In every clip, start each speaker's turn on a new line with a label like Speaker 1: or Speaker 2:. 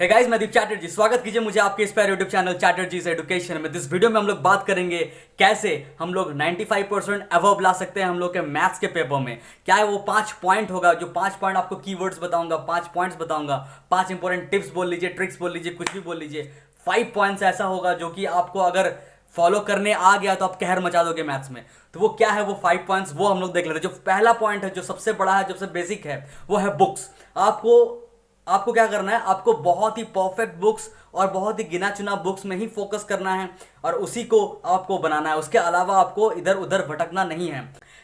Speaker 1: Hey guys, मैं दीप चैटर्जी। स्वागत कीजिए मुझे आपके इस प्यारे यूट्यूब चैनल चैटर्जीज एजुकेशन में। इस वीडियो में हम लोग बात करेंगे कैसे हम लोग 95% अबव ला सकते हैं हम लोग के मैथ्स के पेपर में। क्या है वो 5 पॉइंट होगा, जो 5 पॉइंट आपको कीवर्ड्स बताऊंगा, 5 पॉइंट्स बताऊंगा, 5 इंपॉर्टेंट टिप्स बोल लीजिए, ट्रिक्स बोल लीजिए, कुछ भी बोल लीजिए। 5 पॉइंट्स ऐसा होगा जो कि आपको अगर फॉलो करने आ गया तो आप कहर मचा दोगे मैथ्स में। तो वो क्या है वो 5 पॉइंट्स, वो हम लोग देख लेते हैं। जो पहला पॉइंट है, जो सबसे बड़ा है, जो सबसे बेसिक है, वो है बुक्स। आपको क्या करना है, आपको बहुत ही परफेक्ट बुक्स और बहुत ही गिना चुना बुक्स में ही फोकस करना है और उसी को आपको बनाना है। उसके अलावा आपको इधर उधर भटकना नहीं है।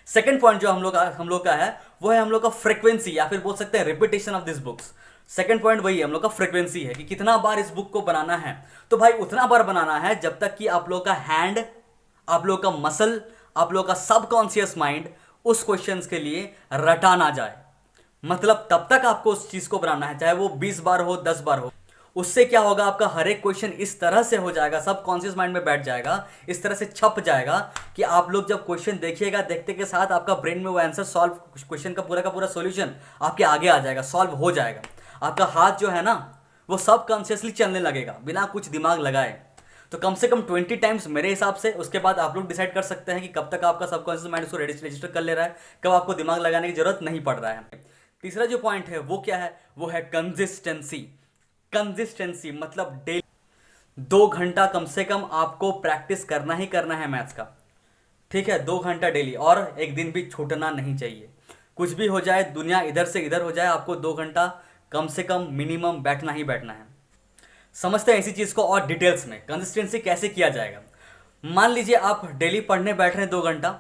Speaker 1: सेकंड पॉइंट जो हम लोग का है वो है हम लोग का फ्रीक्वेंसी, या फिर बोल सकते हैं repetition of this books. Second point वही है, हम लोग का फ्रीक्वेंसी है कि कितना बार इस बुक को बनाना है। तो भाई उतना बार बनाना है जब तक कि आप लोग का हैंड, आप लोग का मसल, आप लोग का सबकॉन्शियस माइंड उस क्वेश्चंस के लिए रटा ना जाए। मतलब तब तक आपको उस चीज को बनाना है, चाहे वो 20 बार हो, 10 बार हो। उससे क्या होगा, आपका हर एक क्वेश्चन इस तरह से हो जाएगा, सब कॉन्शियस माइंड में बैठ जाएगा, इस तरह से छप जाएगा कि आप लोग जब क्वेश्चन देखिएगा, देखते के साथ आपका ब्रेन में वो आंसर सॉल्व, क्वेश्चन का पूरा सॉल्यूशन आपके आगे आ जाएगा, सॉल्व हो जाएगा। आपका हाथ जो है ना वो सब कॉन्शियसली चलने लगेगा बिना कुछ दिमाग लगाए। तो कम से कम 20 टाइम्स मेरे हिसाब से। उसके बाद आप लोग डिसाइड कर सकते हैं कि कब तक आपका सबकॉन्शियस माइंड उसको रजिस्टर कर ले रहा है, कब आपको दिमाग लगाने की जरूरत नहीं पड़ रहा है। तीसरा जो पॉइंट है वो क्या है, वो है कंसिस्टेंसी। कंसिस्टेंसी मतलब डेली 2 घंटा कम से कम आपको प्रैक्टिस करना ही करना है मैथ्स का। ठीक है, 2 घंटा डेली, और एक दिन भी छूटना नहीं चाहिए। कुछ भी हो जाए, दुनिया इधर से इधर हो जाए, आपको 2 घंटा कम से कम मिनिमम बैठना ही बैठना है। समझते हैं इसी चीज को और डिटेल्स में, कंसिस्टेंसी कैसे किया जाएगा। मान लीजिए आप डेली पढ़ने बैठ रहे हैं 2 घंटा,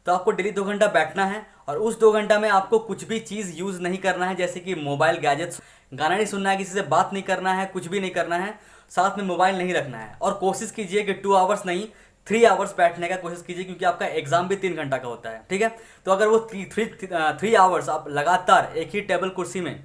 Speaker 1: तो आपको डेली 2 घंटा बैठना है और उस 2 घंटा में आपको कुछ भी चीज़ यूज़ नहीं करना है, जैसे कि मोबाइल गैजेट्स, गाना नहीं सुनना है, किसी से बात नहीं करना है, कुछ भी नहीं करना है, साथ में मोबाइल नहीं रखना है। और कोशिश कीजिए कि 2 आवर्स नहीं 3 आवर्स बैठने का कोशिश कीजिए, क्योंकि आपका एग्जाम भी 3 घंटा का होता है। ठीक है, तो अगर वो 3 आवर्स आप लगातार एक ही टेबल कुर्सी में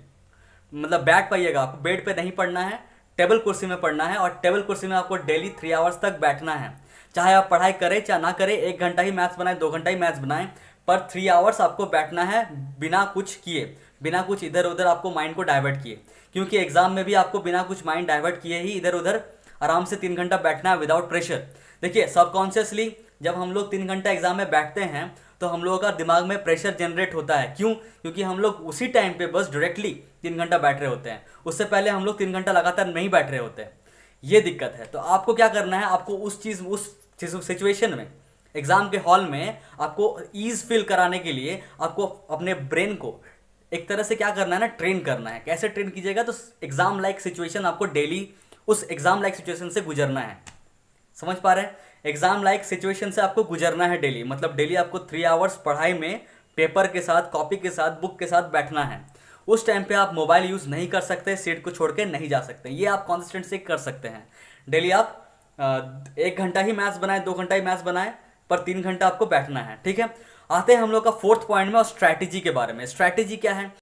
Speaker 1: मतलब बैठ पाइएगा, आपको बेड पे नहीं पढ़ना है, टेबल कुर्सी में पढ़ना है, और टेबल कुर्सी में आपको डेली 3 आवर्स तक बैठना है। चाहे आप पढ़ाई करें चाहे ना करें, 1 घंटा ही मैथ्स बनाए, 2 घंटा ही मैथ्स बनाएं, पर 3 आवर्स आपको बैठना है बिना कुछ किए, बिना कुछ इधर उधर आपको माइंड को डाइवर्ट किए। क्योंकि एग्जाम में भी आपको बिना कुछ माइंड डाइवर्ट किए ही इधर उधर आराम से 3 घंटा बैठना है विदाउट प्रेशर। देखिए सबकॉन्शियसली जब हम लोग 3 घंटा एग्जाम में बैठते हैं तो हम लोगों का दिमाग में प्रेशर जनरेट होता है। क्यों? क्योंकि हम लोग उसी टाइम पे बस डायरेक्टली 3 घंटा बैठ रहे होते हैं, उससे पहले हम लोग 3 घंटा लगातार नहीं बैठ रहे होते हैं। ये दिक्कत है। तो आपको क्या करना है, आपको उस सिचुएशन में, एग्जाम के हॉल में आपको ईज फील कराने के लिए आपको अपने ब्रेन को एक तरह से क्या करना है ना, ट्रेन करना है। कैसे ट्रेन कीजिएगा, तो एग्जाम लाइक सिचुएशन आपको डेली उस एग्जाम लाइक सिचुएशन से गुजरना है। समझ पा रहे हैं? एग्जाम लाइक सिचुएशन से आपको गुजरना है डेली। मतलब डेली आपको 3 आवर्स पढ़ाई में पेपर के साथ, कॉपी के साथ, बुक के साथ बैठना है। उस टाइम पे आप मोबाइल यूज़ नहीं कर सकते, सीट को छोड़ के नहीं जा सकते। ये आप कॉन्सिस्टेंट से कर सकते हैं। डेली आप 1 घंटा ही मैथ्स बनाए, 2 घंटा ही मैथ्स बनाए, पर 3 घंटा आपको बैठना है। ठीक है, आते हैं हम लोग का 4th पॉइंट में और स्ट्रैटेजी के बारे में। स्ट्रैटेजी क्या है,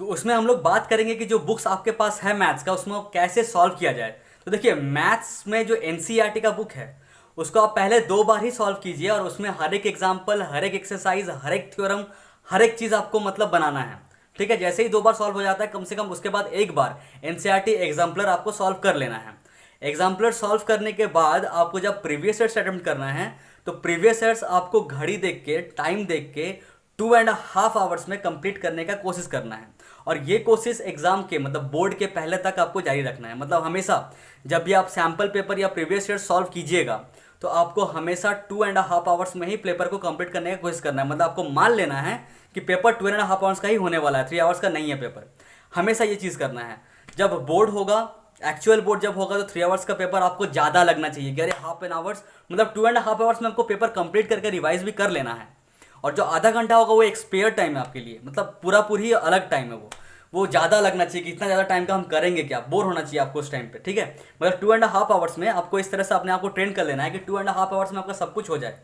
Speaker 1: तो उसमें हम लोग बात करेंगे कि जो बुक्स आपके पास है मैथ्स का, उसमें कैसे सॉल्व किया जाए। तो देखिए मैथ्स में जो एनसीईआरटी का बुक है उसको आप पहले 2 बार ही सॉल्व कीजिए, और उसमें हर एक एग्जाम्पल, हर एक एक्सरसाइज, हर एक थ्योरम, हर एक चीज़ आपको मतलब बनाना है। ठीक है, जैसे ही 2 बार सॉल्व हो जाता है, कम से कम उसके बाद 1 बार एनसीईआरटी एग्जाम्पलर आपको सॉल्व कर लेना है। एग्जाम्पलर सॉल्व करने के बाद आपको जब प्रीवियस ईयर्स अटेम्प्ट करना है, तो प्रीवियस ईयर्स आपको घड़ी देख के, टाइम देख के 2.5 आवर्स में कंप्लीट करने का कोशिश करना है। और ये कोशिश एग्जाम के मतलब बोर्ड के पहले तक आपको जारी रखना है। मतलब हमेशा जब भी आप सैम्पल पेपर या प्रीवियस ईयर सॉल्व कीजिएगा, तो आपको हमेशा 2.5 आवर्स में ही पेपर को कंप्लीट करने की कोशिश करना है। मतलब आपको मान लेना है कि पेपर 2.5 आवर्स का ही होने वाला है, 3 आवर्स का नहीं है पेपर। हमेशा ये चीज़ करना है। जब बोर्ड होगा, एक्चुअल बोर्ड जब होगा, तो 3 आवर्स का पेपर आपको ज़्यादा लगना चाहिए कि अरे हाफ एन आवर्स, मतलब 2.5 आवर्स में आपको पेपर कंप्लीट करके रिवाइज भी कर लेना है। और जो आधा घंटा होगा वो एक स्पेयर टाइम है आपके लिए, मतलब पूरी अलग टाइम है वो ज़्यादा लगना चाहिए कि इतना ज़्यादा टाइम का हम करेंगे क्या, बोर होना चाहिए आपको उस टाइम पे। ठीक है, मतलब 2.5 आवर्स में आपको इस तरह से अपने आप को ट्रेन कर लेना है कि 2.5 आवर्स में आपका सब कुछ हो जाए,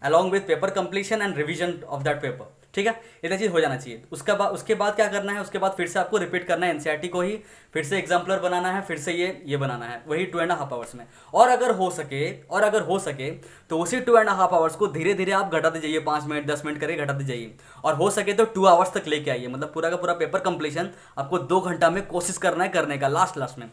Speaker 1: along with paper completion and revision of that paper. ठीक है, इतना चीज़ हो जाना चाहिए। उसके बाद क्या करना है, उसके बाद फिर से आपको रिपीट करना है एनसीईआरटी को ही, फिर से एग्जाम्पलर बनाना है, फिर से ये बनाना है वही 2.5 आवर्स में। और अगर हो सके तो उसी 2.5 आवर्स को धीरे धीरे आप घटाते जाइए, 5 मिनट 10 मिनट करके घटाते जाइए, और हो सके तो 2 आवर्स तक लेके आइए। मतलब पूरा का पूरा पेपर कंप्लीशन आपको 2 घंटा में कोशिश करना है करने का, लास्ट में।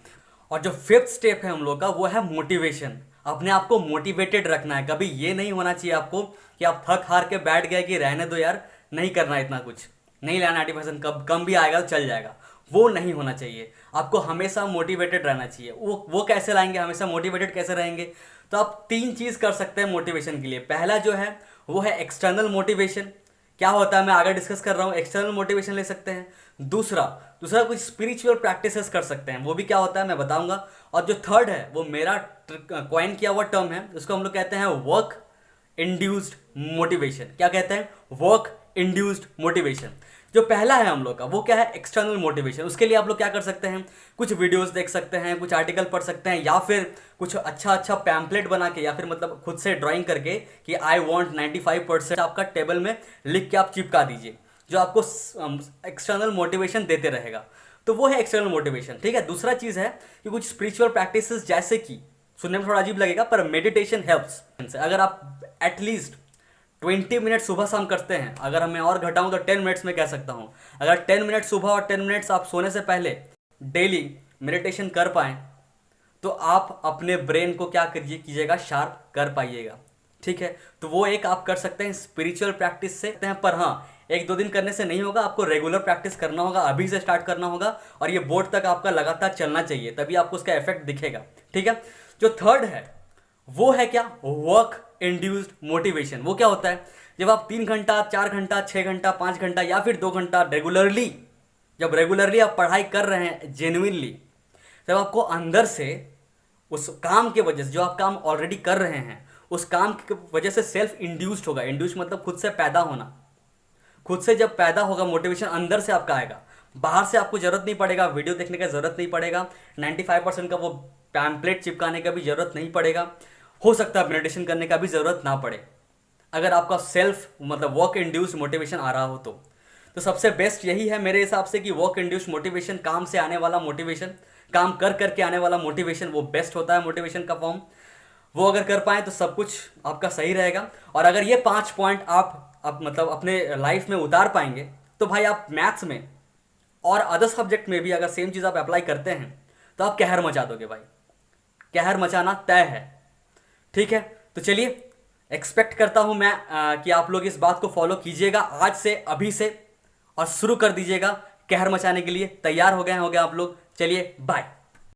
Speaker 1: और जो फिफ्थ स्टेप है हम लोग का वो है मोटिवेशन। अपने आप को मोटिवेटेड रखना है। कभी ये नहीं होना चाहिए आपको कि आप थक हार के बैठ गए कि रहने दो यार, नहीं करना इतना कुछ, नहीं लाना 90%, कब कम भी आएगा तो चल जाएगा, वो नहीं होना चाहिए। आपको हमेशा मोटिवेटेड रहना चाहिए। वो कैसे लाएंगे, हमेशा मोटिवेटेड कैसे रहेंगे? तो आप तीन चीज़ कर सकते हैं मोटिवेशन के लिए। पहला जो है वो है एक्सटर्नल मोटिवेशन। क्या होता है मैं आगे डिस्कस कर रहा हूँ। एक्सटर्नल मोटिवेशन ले सकते हैं। दूसरा दूसरा कुछ स्पिरिचुअल प्रैक्टिसेस कर सकते हैं, वो भी क्या होता है मैं बताऊंगा। और जो थर्ड है वो मेरा कॉइन किया हुआ टर्म है, उसको हम लोग कहते हैं वर्क इंड्यूस्ड मोटिवेशन। क्या कहते हैं? Work induced motivation. जो पहला है हम लोग का वो क्या है? External motivation. उसके लिए आप लोग क्या कर सकते हैं? कुछ वीडियोस देख सकते हैं, कुछ आर्टिकल पढ़ सकते हैं, या फिर कुछ अच्छा पैम्पलेट बना के, या फिर मतलब खुद से ड्राइंग करके कि आई वॉन्ट 95% आपका टेबल में लिख के आप चिपका दीजिए, जो आपको एक्सटर्नल मोटिवेशन देते रहेगा। तो वो है एक्सटर्नल मोटिवेशन। ठीक है। दूसरा चीज़ है कि कुछ स्पिरिचुअल प्रैक्टिसेस, जैसे कि सुनने में थोड़ा अजीब लगेगा पर मेडिटेशन हेल्प्स। अगर आप एटलीस्ट 20 मिनट सुबह शाम करते हैं, अगर मैं और घटाऊं तो 10 मिनट्स में कह सकता हूं, अगर 10 मिनट सुबह और 10 मिनट्स आप सोने से पहले डेली मेडिटेशन कर पाएं तो आप अपने ब्रेन को क्या कीजिएगा? शार्प कर पाइएगा। ठीक है। तो वो एक आप कर सकते हैं स्पिरिचुअल प्रैक्टिस से। पर हाँ, एक दो दिन करने से नहीं होगा, आपको रेगुलर प्रैक्टिस करना होगा, अभी से स्टार्ट करना होगा, और ये बोर्ड तक आपका लगातार चलना चाहिए, तभी आपको उसका इफेक्ट दिखेगा। ठीक है। जो थर्ड है वो है क्या? Work induced motivation. वो क्या होता है? जब आप 3 घंटा 4 घंटा 6 घंटा 5 घंटा या फिर 2 घंटा रेगुलरली, जब रेगुलरली आप पढ़ाई कर रहे हैं जेन्युइनली, जब आपको अंदर से उस काम के वजह से, जो आप काम ऑलरेडी कर रहे हैं उस काम की वजह से सेल्फ इंड्यूस्ड होगा। इंड्यूस्ड मतलब खुद से पैदा होना। खुद से जब पैदा होगा मोटिवेशन, अंदर से आपका आएगा, बाहर से आपको जरूरत नहीं पड़ेगा, वीडियो देखने का जरूरत नहीं पड़ेगा, 95% का वो पैम्पलेट चिपकाने का भी जरूरत नहीं पड़ेगा, हो सकता है मेडिटेशन करने का भी जरूरत ना पड़े, अगर आपका सेल्फ मतलब वर्क इंड्यूस्ड मोटिवेशन आ रहा हो तो सबसे बेस्ट यही है मेरे हिसाब से कि वर्क इंड्यूस्ड मोटिवेशन, काम से आने वाला मोटिवेशन, काम कर करके आने वाला मोटिवेशन, वो बेस्ट होता है मोटिवेशन का फॉर्म। वो अगर कर पाए तो सब कुछ आपका सही रहेगा। और अगर ये 5 पॉइंट आप मतलब अपने लाइफ में उतार पाएंगे तो भाई आप मैथ्स में और अदर सब्जेक्ट में भी अगर सेम चीज़ आप अप्लाई करते हैं तो आप कहर मचा दोगे भाई। कहर मचाना तय है। ठीक है। तो चलिए, एक्सपेक्ट करता हूं मैं कि आप लोग इस बात को फॉलो कीजिएगा आज से, अभी से, और शुरू कर दीजिएगा कहर मचाने के लिए। तैयार हो गए आप लोग? चलिए बाय।